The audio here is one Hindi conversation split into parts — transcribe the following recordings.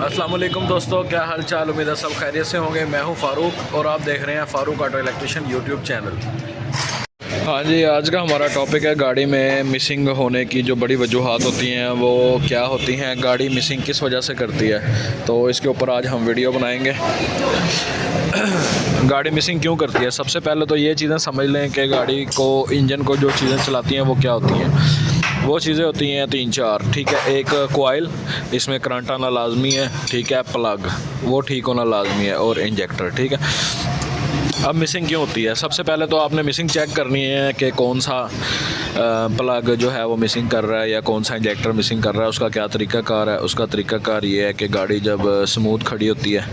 अस्सलाम वालेकुम दोस्तों, क्या हाल चाल। उम्मीद है सब खैरियत से होंगे। मैं हूं फ़ारूक और आप देख रहे हैं Farooq auto electrician YouTube channel. हाँ जी, आज का हमारा टॉपिक है गाड़ी में मिसिंग होने की जो बड़ी वजूहात होती हैं वो क्या होती हैं, गाड़ी मिसिंग किस वजह से करती है। तो इसके ऊपर आज हम वीडियो बनाएंगे। गाड़ी मिसिंग क्यों करती है। सबसे पहले तो ये चीज़ें समझ लें कि गाड़ी को, इंजन को जो चीज़ें चलाती हैं वो क्या होती हैं। वो चीज़ें होती हैं 3-4, ठीक है। एक कोयल, इसमें करंट आना लाजमी है, ठीक है। प्लग, वो ठीक होना लाजमी है, और इंजेक्टर, ठीक है। अब मिसिंग क्यों होती है। सबसे पहले तो आपने मिसिंग चेक करनी है कि कौन सा प्लग जो है वो मिसिंग कर रहा है या कौन सा इंजेक्टर मिसिंग कर रहा है। उसका क्या तरीक़ाकार है। उसका तरीक़ाकार ये है कि गाड़ी जब स्मूथ खड़ी होती है,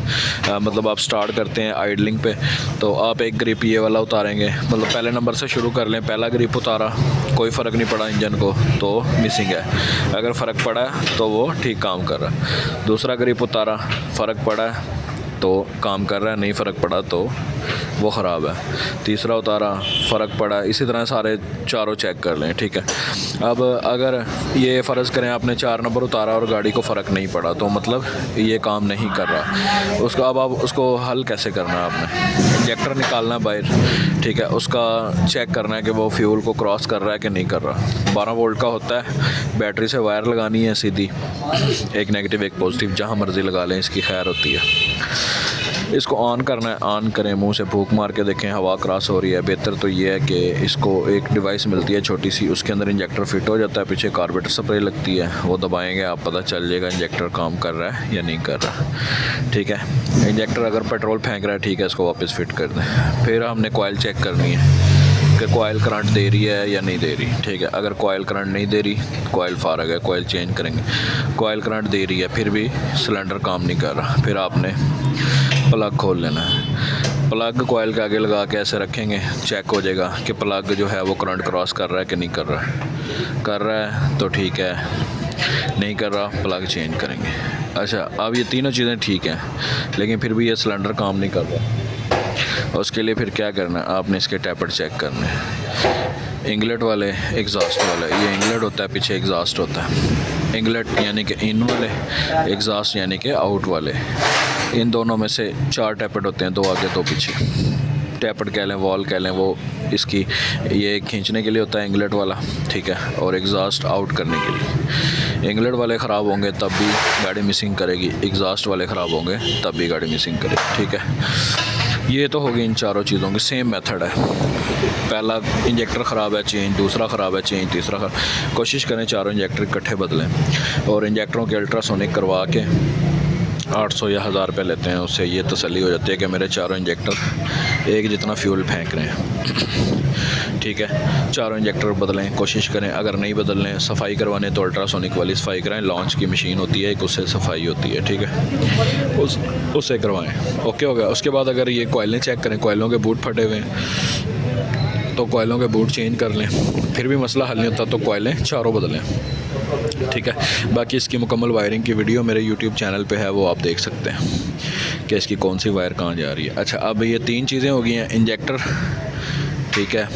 मतलब आप स्टार्ट करते हैं आइडलिंग पे, तो आप एक ग्रिप ये वाला उतारेंगे, मतलब पहले नंबर से शुरू कर लें। पहला ग्रिप उतारा, कोई फ़र्क नहीं पड़ा इंजन को, तो मिसिंग है। अगर फ़र्क पड़ा है तो वो ठीक काम कर रहा है। दूसरा ग्रिप उतारा, फ़र्क पड़ा है तो काम कर रहा है, नहीं फ़र्क पड़ा तो वो ख़राब है। तीसरा उतारा, फ़र्क पड़ा, इसी तरह सारे चारों चेक कर लें, ठीक है। अब अगर ये फ़र्ज़ करें आपने 4 नंबर उतारा और गाड़ी को फ़र्क नहीं पड़ा, तो मतलब ये काम नहीं कर रहा। उसको अब आप उसको हल कैसे करना है। आपने इंजेक्टर निकालना है बाहर, ठीक है। उसका चेक करना है कि वो फ्यूल को क्रॉस कर रहा है कि नहीं कर रहा। 12 वोल्ट का होता है। बैटरी से वायर लगानी है सीधी, एक नेगेटिव एक पॉजिटिव, जहाँ मर्ज़ी लगा लें, इसकी खैर होती है। इसको ऑन करना है, ऑन करें, मुंह से फूंक मार के देखें हवा क्रॉस हो रही है। बेहतर तो ये है कि इसको एक डिवाइस मिलती है छोटी सी, उसके अंदर इंजेक्टर फिट हो जाता है, पीछे कार्बोरेटर स्प्रे लगती है, वो दबाएंगे आप, पता चल जाएगा इंजेक्टर काम कर रहा है या नहीं कर रहा, ठीक है। इंजेक्टर अगर पेट्रोल फेंक रहा है, ठीक है, इसको वापस फिट कर दें। फिर हमने कॉइल चेक करनी है कि कॉइल करंट दे रही है या नहीं दे रही, ठीक है। अगर कॉइल करंट नहीं दे रही, कॉइल फारग है, कॉइल चेंज करेंगे। कॉइल करंट दे रही है फिर भी सिलेंडर काम नहीं कर रहा, फिर आपने प्लग खोल लेना है। प्लग कॉइल के आगे लगा के ऐसे रखेंगे, चेक हो जाएगा कि प्लग जो है वो करंट क्रॉस कर रहा है कि नहीं कर रहा है। कर रहा है तो ठीक है, नहीं कर रहा प्लग चेंज करेंगे। अच्छा, अब ये तीनों चीज़ें ठीक हैं, लेकिन फिर भी ये सिलेंडर काम नहीं कर रहा। उसके लिए फिर क्या करना है, आपने इसके टैपर चेक करने हैं, इंगलेट वाले, एग्जॉस्ट वाले। ये इंगलेट होता है, पीछे एग्जॉस्ट होता है। इंगलेट यानी कि इन वाले, एग्जॉस्ट यानी कि आउट वाले। इन दोनों में से 4 टैपेट होते हैं, 2 आगे 2 पीछे। टैपेट कह लें, वॉल कह लें, वो इसकी ये खींचने के लिए होता है इंगलेट वाला, ठीक है, और एग्जॉस्ट आउट करने के लिए। इंगलेट वाले ख़राब होंगे तब भी गाड़ी मिसिंग करेगी, एग्जॉस्ट वाले ख़राब होंगे तब भी गाड़ी मिसिंग करेगी, ठीक है। ये तो होगी इन चारों चीज़ों की सेम मेथड है। पहला इंजेक्टर ख़राब है, चेंज। दूसरा ख़राब है, चेंज। तीसरा ख़राब। कोशिश करें चारों इंजेक्टर इकट्ठे बदलें, और इंजेक्टरों के अल्ट्रासोनिक करवा के 800 या 1000 रुपये लेते हैं। उससे ये तसल्ली हो जाती है कि मेरे चारों इंजेक्टर एक जितना फ्यूल फेंक रहे हैं, ठीक है। चारों इंजेक्टर बदलें, कोशिश करें। अगर नहीं बदलने, सफाई करवाने तो अल्ट्रासोनिक वाली सफाई कराएं। लॉन्च की मशीन होती है एक, उससे सफाई होती है, ठीक है, उससे करवाएं। ओके हो गया। उसके बाद अगर ये कॉइलें चेक करें, कॉइलों के बूट फटे हुए हैं तो कॉइलों के बूट चेंज कर लें। फिर भी मसला हल नहीं होता तो कॉइलें चारों बदलें, ठीक है। बाकी इसकी मुकम्मल वायरिंग की वीडियो मेरे यूट्यूब चैनल पे है, वो आप देख सकते हैं कि इसकी कौन सी वायर कहाँ जा रही है। अच्छा, अब ये 3 चीज़ें हो गई हैं, इंजेक्टर, ठीक है,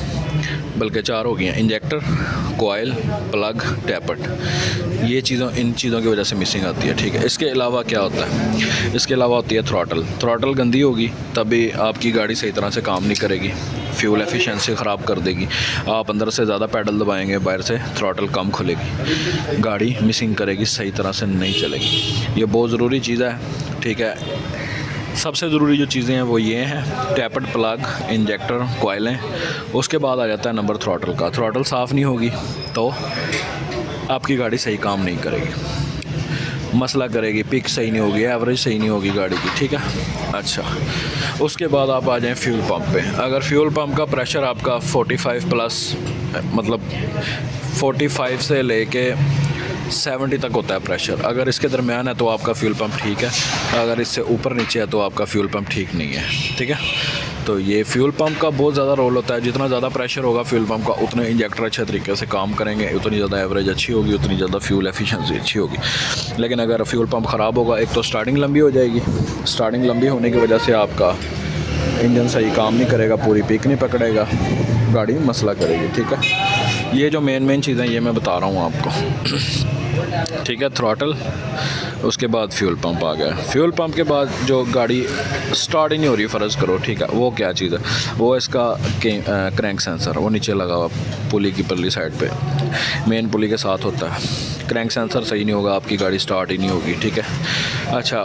बल्कि 4 हो गई हैं, इंजेक्टर, कॉइल, प्लग, टैपट। ये चीज़ों, इन चीज़ों की वजह से मिसिंग आती है, ठीक है। इसके अलावा क्या होता है, इसके अलावा होती है थ्रॉटल। थ्रॉटल गंदी होगी तभी आपकी गाड़ी सही तरह से काम नहीं करेगी, फ्यूल एफिशिएंसी ख़राब कर देगी। आप अंदर से ज़्यादा पैडल दबाएंगे, बाहर से थ्रॉटल कम खुलेगी, गाड़ी मिसिंग करेगी, सही तरह से नहीं चलेगी। ये बहुत ज़रूरी चीज़ है, ठीक है। सबसे ज़रूरी जो चीज़ें हैं वो ये हैं, टैपट, प्लग, इंजेक्टर, कॉइलें। उसके बाद आ जाता है नंबर थ्रॉटल का। थ्रॉटल साफ़ नहीं होगी तो आपकी गाड़ी सही काम नहीं करेगी, मसला करेगी, पिक सही नहीं होगी, एवरेज सही नहीं होगी गाड़ी की, ठीक है। अच्छा, उसके बाद आप आ जाएं फ्यूल पंप पे। अगर फ्यूल पंप का प्रेशर आपका 45 प्लस, मतलब 45 से लेके 70 तक होता है प्रेशर, अगर इसके दरमियान है तो आपका फ्यूल पंप ठीक है। अगर इससे ऊपर नीचे है तो आपका फ्यूल पंप ठीक नहीं है, ठीक है। तो ये फ्यूल पंप का बहुत ज़्यादा रोल होता है। जितना ज़्यादा प्रेशर होगा फ्यूल पंप का, उतने इंजेक्टर अच्छे तरीके से काम करेंगे, उतनी ज़्यादा एवरेज अच्छी होगी, उतनी ज़्यादा फ्यूल एफिशिएंसी अच्छी होगी। लेकिन अगर फ्यूल पंप ख़राब होगा, एक तो स्टार्टिंग लंबी हो जाएगी, स्टार्टिंग लंबी होने की वजह से आपका इंजन सही काम नहीं करेगा, पूरी पीक नहीं पकड़ेगा, गाड़ी मसला करेगी, ठीक है। ये जो मेन चीज़ें ये मैं बता रहा हूँ आपको, ठीक है। थ्रॉटल, उसके बाद फ्यूल पंप आ गया। फ्यूल पंप के बाद जो गाड़ी स्टार्ट ही नहीं हो रही फ़र्ज़ करो, ठीक है, वो क्या चीज़ है, वो इसका क्रैंक सेंसर, वो नीचे लगा हुआ पुली की परली साइड पे, मेन पुली के साथ होता है। क्रैंक सेंसर सही नहीं होगा, आपकी गाड़ी स्टार्ट ही नहीं होगी, ठीक है। अच्छा,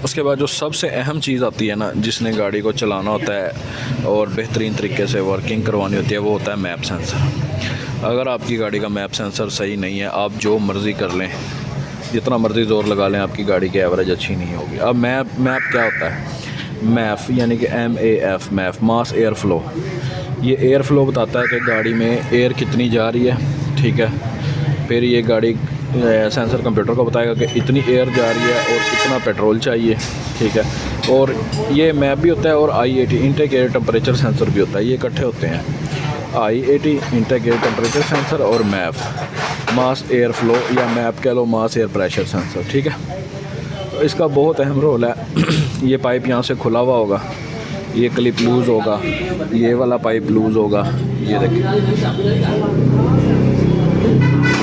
उसके बाद जो सबसे अहम चीज़ आती है ना, जिसने गाड़ी को चलाना होता है और बेहतरीन तरीके से वर्किंग करवानी होती है, वो होता है मैप सेंसर। अगर आपकी गाड़ी का मैप सेंसर सही नहीं है, आप जो मर्ज़ी कर लें, जितना मर्ज़ी ज़ोर लगा लें, आपकी गाड़ी की एवरेज अच्छी नहीं होगी। अब मैप क्या होता है? मैफ यानी कि MAF, MAF mass air flow. ये एयर फ्लो बताता है कि गाड़ी में एयर कितनी जा रही है, ठीक है। फिर ये गाड़ी सेंसर कंप्यूटर को बताएगा कि इतनी एयर जा रही है और इतना पेट्रोल चाहिए, ठीक है। और ये मैप भी होता है और IAT intake air temperature sensor भी होता है, ये इकट्ठे होते हैं। IAT intake air temperature sensor और मैप मास एयर फ्लो, या मैप कह लो मास एयर प्रेशर सेंसर, ठीक है। तो इसका बहुत अहम रोल है। ये पाइप यहाँ से खुला हुआ होगा, ये क्लिप लूज़ होगा, ये वाला पाइप लूज़ होगा, ये देखिए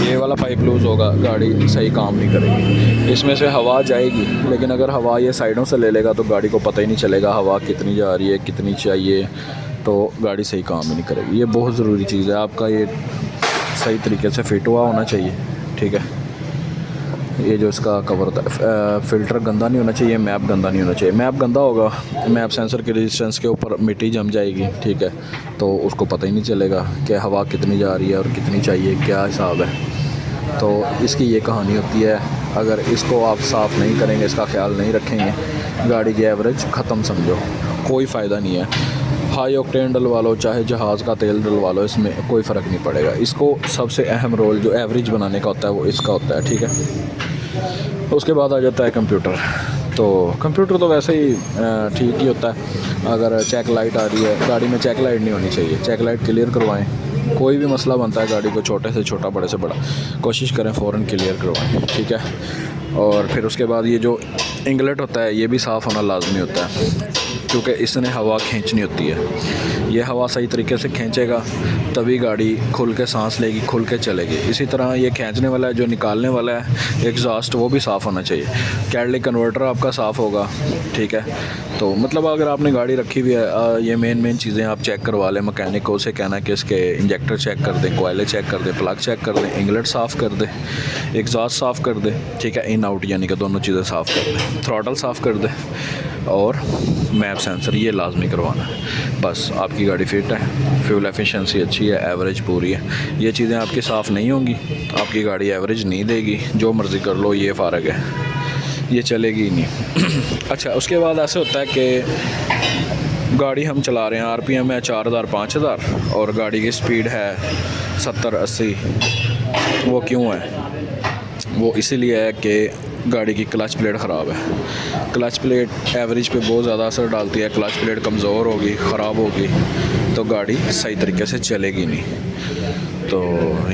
ये वाला पाइप लूज़ होगा, गाड़ी सही काम नहीं करेगी। इसमें से हवा जाएगी, लेकिन अगर हवा ये साइडों से ले लेगा तो गाड़ी को पता ही नहीं चलेगा हवा कितनी जा रही है, कितनी चाहिए, तो गाड़ी सही काम ही नहीं करेगी। ये बहुत ज़रूरी चीज़ है, आपका ये सही तरीके से फिट हुआ होना चाहिए, ठीक है। ये जो इसका कवर होता है, फ़िल्टर गंदा नहीं होना चाहिए, मैप गंदा नहीं होना चाहिए। मैप गंदा होगा, मैप सेंसर की रेजिस्टेंस के ऊपर मिट्टी जम जाएगी, ठीक है, तो उसको पता ही नहीं चलेगा कि हवा कितनी जा रही है और कितनी चाहिए, क्या हिसाब है। तो इसकी ये कहानी होती है। अगर इसको आप साफ़ नहीं करेंगे, इसका ख्याल नहीं रखेंगे, गाड़ी की एवरेज ख़त्म समझो, कोई फ़ायदा नहीं है। हाई ऑक्टेन डलवा लो, चाहे जहाज़ का तेल डलवा लो, इसमें कोई फ़र्क नहीं पड़ेगा। इसको सबसे अहम रोल जो एवरेज बनाने का होता है वो इसका होता है, ठीक है। उसके बाद आ जाता है कंप्यूटर। तो कंप्यूटर तो वैसे ही ठीक ही होता है। अगर चेक लाइट आ रही है, गाड़ी में चेक लाइट नहीं होनी चाहिए, चेक लाइट क्लियर करवाएं। कोई भी मसला बनता है गाड़ी को, छोटे से छोटा बड़े से बड़ा, कोशिश करें फ़ौरन क्लियर करवाएं, ठीक है। और फिर उसके बाद ये जो इंगलेट होता है, ये भी साफ़ होना लाजमी होता है, क्योंकि इसने हवा खींचनी होती है। ये हवा सही तरीके से खींचेगा तभी गाड़ी खुल के सांस लेगी, खुल के चलेगी। इसी तरह ये खींचने वाला है, जो निकालने वाला है एग्जॉस्ट, वो भी साफ़ होना चाहिए। कैटलिक कन्वर्टर आपका साफ़ होगा, ठीक है। तो मतलब अगर आपने गाड़ी रखी हुई है, ये मेन चीज़ें आप चेक करवा लें। मैकेनिक को उसे कहना है कि इसके इंजेक्टर चेक कर दें, कोयले चेक कर दें, प्लग चेक कर दें, इंगलेट साफ़ कर दें, एग्जॉस्ट साफ़ कर दें, ठीक है, इन आउट यानी कि दोनों चीज़ें साफ़ कर दें, थ्रॉटल साफ़ कर दें, और मैप सेंसर ये लाजमी करवाना है। बस आपकी गाड़ी फिट है, फ्यूल एफिशिएंसी अच्छी है, एवरेज पूरी है। ये चीज़ें आपकी साफ़ नहीं होंगी, आपकी गाड़ी एवरेज नहीं देगी, जो मर्ज़ी कर लो, ये फ़र्क है, ये चलेगी ही नहीं। अच्छा, उसके बाद ऐसे होता है कि गाड़ी हम चला रहे हैं, RPM है 4000 5000 और गाड़ी की स्पीड है 70-80। वो क्यों है? वो इसीलिए है कि गाड़ी की क्लच प्लेट ख़राब है। क्लच प्लेट एवरेज पे बहुत ज़्यादा असर डालती है। क्लच प्लेट कमज़ोर होगी, ख़राब होगी, तो गाड़ी सही तरीके से चलेगी नहीं। तो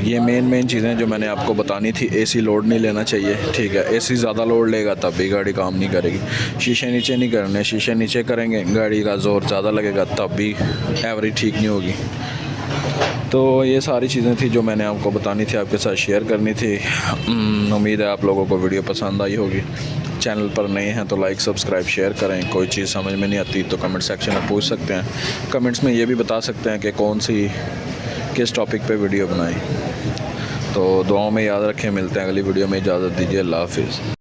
ये मेन चीज़ें जो मैंने आपको बतानी थी। AC लोड नहीं लेना चाहिए, ठीक है। AC ज़्यादा लोड लेगा तब भी गाड़ी काम नहीं करेगी। शीशे नीचे नहीं करने, शीशे नीचे करेंगे गाड़ी का ज़ोर ज़्यादा लगेगा, तब भी एवरेज ठीक नहीं होगी। तो ये सारी चीज़ें थी जो मैंने आपको बतानी थी, आपके साथ शेयर करनी थी। उम्मीद है आप लोगों को वीडियो पसंद आई होगी। चैनल पर नए हैं तो लाइक सब्सक्राइब शेयर करें। कोई चीज़ समझ में नहीं आती तो कमेंट सेक्शन में पूछ सकते हैं। कमेंट्स में ये भी बता सकते हैं कि कौन सी किस टॉपिक पे वीडियो बनाएं। तो दुआओं में याद रखें, मिलते हैं अगली वीडियो में। इजाज़त दीजिए, अल्लाह हाफिज़।